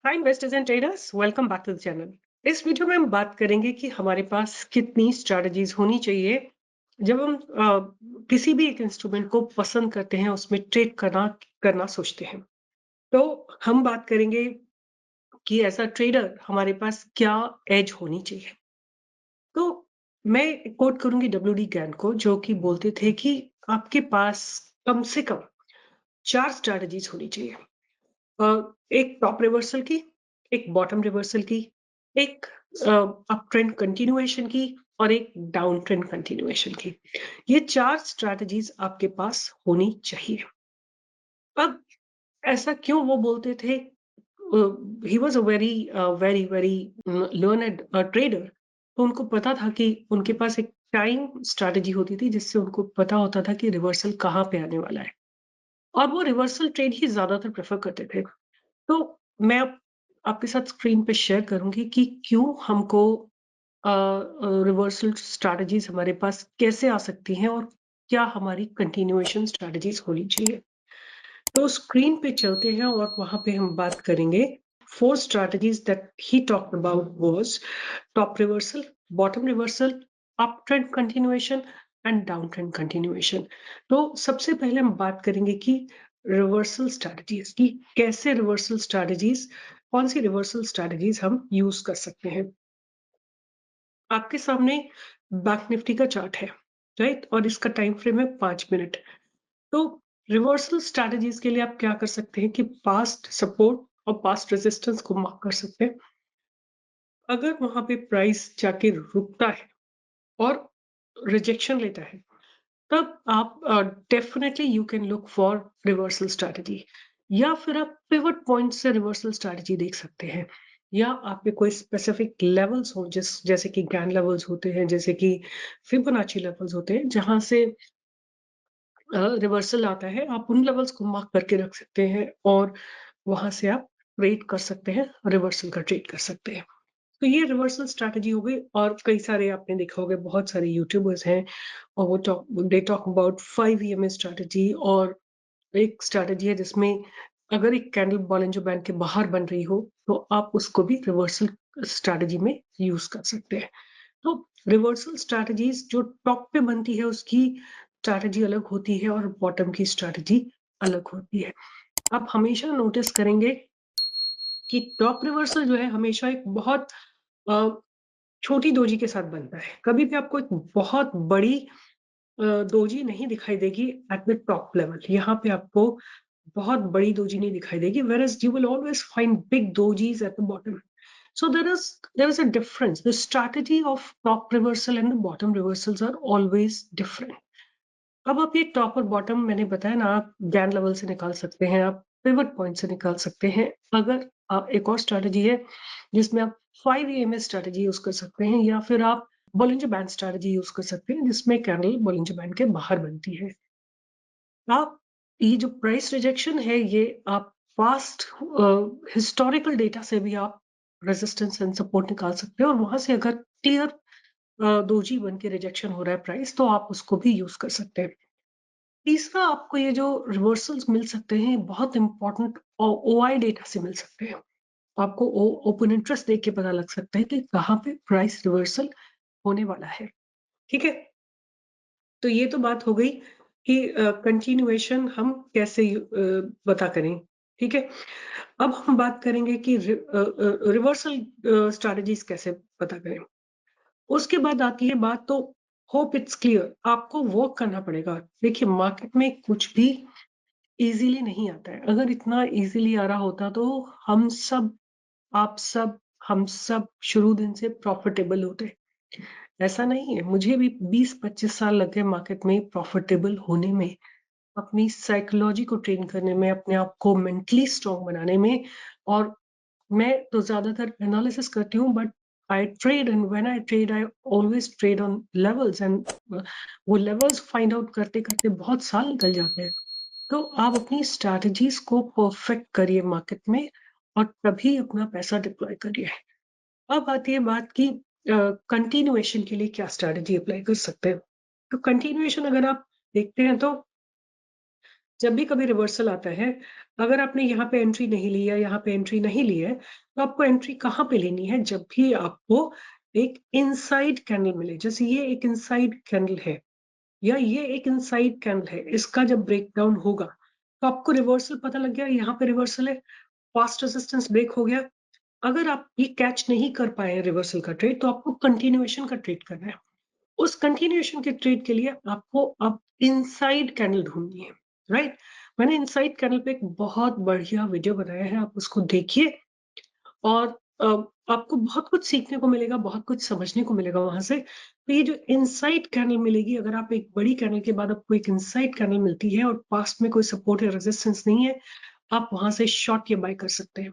Hi investors and traders, welcome back to the channel. इस video में हम बात करेंगे कि हमारे पास कितनी स्ट्रैटेजीज होनी चाहिए जब हम किसी भी एक इंस्ट्रूमेंट को पसंद करते हैं, उसमें ट्रेड करना करना सोचते हैं। तो हम बात करेंगे कि एज अ ट्रेडर हमारे पास क्या एज होनी चाहिए। तो मैं कोट करूंगी डब्ल्यू डी गैन को, जो कि बोलते थे कि आपके पास कम से कम 4 स्ट्रैटेजीज होनी चाहिए। एक टॉप रिवर्सल की, एक बॉटम रिवर्सल की, एक अप ट्रेंड कंटिन्यूएशन की और एक डाउन ट्रेंड कंटिन्यूएशन की। ये 4 स्ट्रैटेजीज आपके पास होनी चाहिए। अब ऐसा क्यों वो बोलते थे? He was a very very very learned trader. तो उनको पता था कि उनके पास एक टाइम स्ट्रैटेजी होती थी, जिससे उनको पता होता था कि रिवर्सल कहाँ पे आने वाला है, और वो रिवर्सल ट्रेड ही ज्यादातर प्रेफर करते थे। तो मैं अब आपके साथ स्क्रीन पे शेयर करूंगी कि क्यों हमको रिवर्सल स्ट्रैटेजीज हमारे पास कैसे आ सकती हैं और क्या हमारी कंटिन्यूएशन स्ट्रैटेजीज होनी चाहिए। तो स्क्रीन पे चलते हैं और वहां पे हम बात करेंगे। 4 strategies that he talked about was top reversal, bottom reversal, uptrend continuation and downtrend continuation। तो सबसे पहले हम बात करेंगे कि रिवर्सल स्ट्रैटेजीज की, कैसे रिवर्सल स्ट्रैटेजीज, कौन सी रिवर्सल स्ट्रैटेजीज हम यूज कर सकते हैं। आपके सामने बैंक निफ्टी का चार्ट है, राइट, और इसका टाइम फ्रेम है 5 मिनट। तो रिवर्सल स्ट्रैटेजीज के लिए आप क्या कर सकते हैं कि पास्ट सपोर्ट और पास्ट रेजिस्टेंस को मार्क कर सकते हैं। अगर वहां पे प्राइस जाके रुकता है और रिजेक्शन लेता है, तब आप definitely you can look for reversal strategy, या फिर आप पिवट पॉइंट से रिवर्सल स्ट्रैटेजी देख सकते हैं। या आप पे कोई स्पेसिफिक लेवल्स हो, जैसे कि गैन लेवल्स होते हैं, जैसे कि फिबोनाची लेवल्स होते हैं, जहां से रिवर्सल आता है, आप उन लेवल्स को मार्क करके रख सकते हैं और वहां से आप ट्रेड कर सकते हैं, रिवर्सल का ट्रेड कर सकते हैं। तो ये रिवर्सल स्ट्रैटेजी हो गई। और कई सारे आपने देखा होगा, बहुत सारे यूट्यूबर्स हैं और वो they talk about 5 EMA strategy. और एक स्ट्रैटेजी है जिसमें अगर एक कैंडल बॉलिंजर बैंड के बाहर बन रही हो, तो आप उसको भी रिवर्सल स्ट्रैटेजी में यूज कर सकते हैं। तो रिवर्सल स्ट्रैटेजीज जो टॉप पे बनती है, उसकी स्ट्रैटेजी अलग होती है और बॉटम की स्ट्रैटेजी अलग होती है। आप हमेशा नोटिस करेंगे कि टॉप रिवर्सल जो है हमेशा एक बहुत अ, छोटी दोजी के साथ बनता है। कभी भी आपको एक बहुत बड़ी दोजी नहीं दिखाई देगी एट द टॉप लेवल। यहाँ पे आपको बहुत बड़ी दोजी नहीं दिखाई देगी, whereas you will always find big dojis at the bottom. So there is a difference. The strategy of top reversal and the bottom reversals are always different. अब आप ये टॉप और बॉटम मैंने बताया ना, आप गैन लेवल से निकाल सकते हैं, आप पिवट पॉइंट से निकाल सकते हैं। अगर एक और स्ट्रैटेजी है जिसमें आप 5 EMA स्ट्रैटेजी यूज कर सकते हैं, या फिर आप बॉलिंजर बैंड स्ट्रैटेजी यूज कर सकते हैं, जिसमें कैंडल बॉलिंजर बैंड के बाहर बनती है। आप ये जो प्राइस रिजेक्शन है, ये आप पास्ट हिस्टोरिकल डेटा से भी आप रेजिस्टेंस एंड सपोर्ट निकाल सकते हैं, और वहां से अगर क्लियर दोजी बन के रिजेक्शन हो रहा है प्राइस, तो आप उसको भी यूज कर सकते हैं। तीसरा, आपको ये जो रिवर्सल्स मिल सकते हैं, बहुत इंपॉर्टेंट ओआई डेटा से मिल सकते हैं। आपको ओपन इंटरेस्ट देख के पता लग सकता है कि कहाँ पे प्राइस रिवर्सल होने वाला है। ठीक है, तो ये तो बात हो गई कि कंटिन्यूएशन हम कैसे पता करें। ठीक है, अब हम बात करेंगे कि रिवर्सल स्ट्रैटेजीज कैसे पता करें। उसके बाद आती है बात, तो होप इट्स क्लियर, आपको वर्क करना पड़ेगा। देखिए, मार्केट में कुछ भी इजीली नहीं आता है। अगर इतना इजीली आ रहा होता तो हम सब, आप सब, हम सब शुरू दिन से प्रॉफिटेबल होते। ऐसा नहीं है, मुझे भी 20-25 साल लग गए मार्केट में प्रॉफिटेबल होने में, अपनी साइकोलॉजी को ट्रेन करने में, अपने आप को मेंटली स्ट्रांग बनाने में। और मैं तो ज्यादातर एनालिसिस करती हूँ, but I trade, and when I trade I always trade on levels, and वो लेवल्स फाइंड आउट करते करते बहुत साल निकल जाते हैं। तो आप अपनी स्ट्रैटेजीज को परफेक्ट करिए मार्केट में, और तभी अपना पैसा डिप्लॉय करिए। अब आती है बात की कंटिन्यूएशन के लिए क्या स्ट्रैटेजी अप्लाई कर सकते हैं। तो कंटिन्यूएशन अगर आप देखते हैं, तो जब भी कभी रिवर्सल आता है, अगर आपने यहाँ पे एंट्री नहीं ली है, यहाँ पे एंट्री नहीं ली है, तो आपको एंट्री कहाँ पे लेनी है? जब भी आपको एक इनसाइड कैंडल मिले, जैसे ये एक इनसाइड कैंडल है या ये एक इनसाइड कैंडल है, इसका जब ब्रेकडाउन होगा तो आपको रिवर्सल पता लग गया, यहाँ पे रिवर्सल है, फास्ट रेजिस्टेंस ब्रेक हो गया। अगर आप ये कैच नहीं कर पाए रिवर्सल का ट्रेड, तो आपको कंटिन्यूएशन का ट्रेड करना है। उस कंटिन्यूएशन के ट्रेड के लिए आपको अब इनसाइड कैंडल ढूंढनी है, राइट? मैंने इनसाइड कैंडल पे एक बहुत बढ़िया वीडियो बनाया है, आप उसको देखिए और आपको बहुत कुछ सीखने को मिलेगा, बहुत कुछ समझने को मिलेगा वहां से। तो ये जो इनसाइड कैंडल मिलेगी, अगर आप एक बड़ी कैंडल के बाद आपको एक इनसाइड कैंडल मिलती है और पास्ट में कोई सपोर्ट या रेजिस्टेंस नहीं है, आप वहां से शॉर्ट या बाय कर सकते हैं।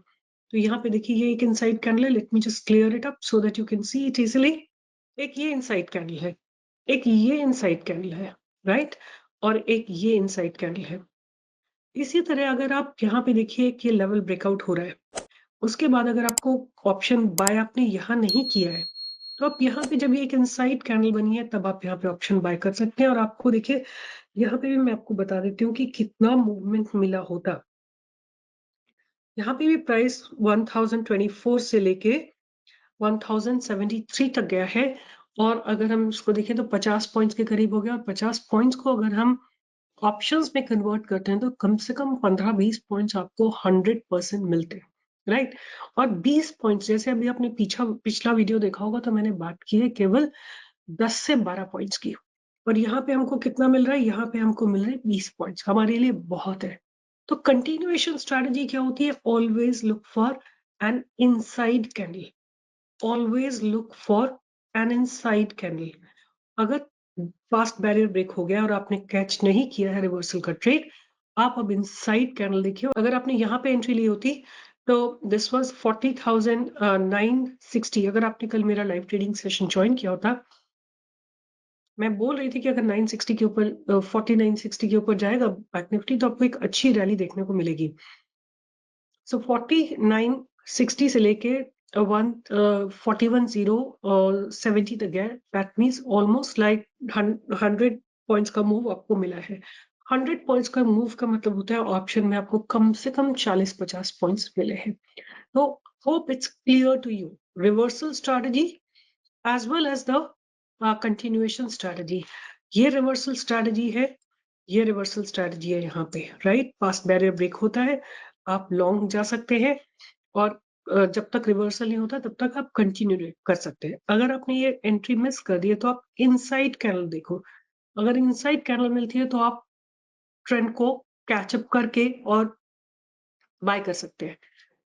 तो यहाँ पे देखिए ये एक इनसाइड कैंडल है, let me just clear it up so that you can see it easily. एक ये इनसाइड कैंडल है, एक ये इनसाइड कैंडल है, राइट? और एक ये इनसाइड कैंडल है। इसी तरह अगर आप यहाँ पे देखिए कि लेवल ब्रेकआउट हो रहा है, उसके बाद अगर आपको ऑप्शन बाय आपने यहाँ नहीं किया है, तो आप यहाँ पे जब ये एक इनसाइड कैंडल बनी है, तब आप यहाँ पे ऑप्शन बाय कर सकते हैं। और आपको देखिए यहाँ पे भी मैं आपको बता देती हूँ कि कितना मूवमेंट मिला होता। यहाँ पे भी प्राइस 1024 से लेके 1073 तक गया है, और अगर हम इसको देखें तो 50 पॉइंट्स के करीब हो गया। और 50 पॉइंट्स को अगर हम ऑप्शंस में कन्वर्ट करते हैं, तो कम से कम 15-20 पॉइंट्स आपको 100% मिलते हैं, राइट? और 20 पॉइंट्स, जैसे अभी आपने पिछला वीडियो देखा होगा, तो मैंने बात की है केवल 10 से 12 पॉइंट्स की, और यहाँ पे हमको कितना मिल रहा है? यहाँ पे हमको मिल रहा है 20 पॉइंट्स, हमारे लिए बहुत है। तो कंटिन्यूएशन स्ट्रैटेजी क्या होती है? Always look for an inside candle, always look for an inside candle. अगर फास्ट बैरियर ब्रेक हो गया और आपने कैच नहीं किया है रिवर्सल का ट्रेड, आप अब इनसाइड कैंडल देखिए। अगर आपने यहाँ पे एंट्री ली होती, तो दिस वाज 40,960। अगर आपने कल मेरा लाइव ट्रेडिंग सेशन ज्वाइन किया होता, मैं बोल रही थी कि अगर 960 के ऊपर 4960 के ऊपर जाएगा बैंक निफ्टी, तो आपको एक अच्छी रैली देखने को मिलेगी। सो 4960 से लेके 41,070 तक गया। That means almost like 100 points का मूव आपको मिला है। 100 पॉइंट्स का मूव का मतलब होता है ऑप्शन में आपको कम से कम 40-50 पॉइंट्स मिले हैं। तो hope it's clear to you. Reversal strategy as well as the continuation strategy. ये रिवर्सल स्ट्रैटेजी है, ये रिवर्सल स्ट्रैटेजी है यहाँ पे, राइट? पास्ट बैरियर ब्रेक होता है, आप लॉन्ग जा सकते हैं, और जब तक रिवर्सल नहीं होता तब तक आप कंटिन्यू कर सकते हैं। अगर आपने ये एंट्री मिस कर दी है, तो आप इनसाइड कैंडल देखो। अगर इनसाइड कैंडल मिलती है, तो आप ट्रेंड को कैचअप करके और बाय कर सकते हैं।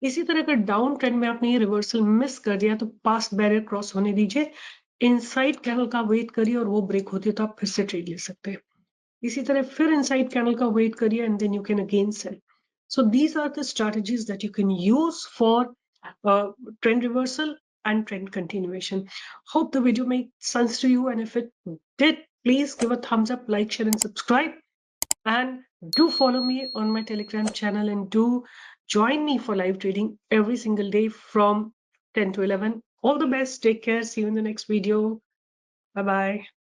इसी तरह का डाउन ट्रेंड में आपने ये रिवर्सल मिस कर दिया, तो पास्ट बैरियर क्रॉस होने दीजिए, इनसाइड कैंडल का वेट करिए, और वो ब्रेक होती है तो आप फिर से ट्रेड ले सकते हैं। इसी तरह फिर इनसाइड कैंडल का वेट करिए, and then you can again sell. So these are the strategies that you can use for trend reversal and trend continuation. Hope the video made sense to you, and if it did, please give a thumbs up, like, share, and subscribe. And do follow me on my Telegram channel, and do join me for live trading every single day from 10 to 11. All the best. Take care. See you in the next video. Bye bye.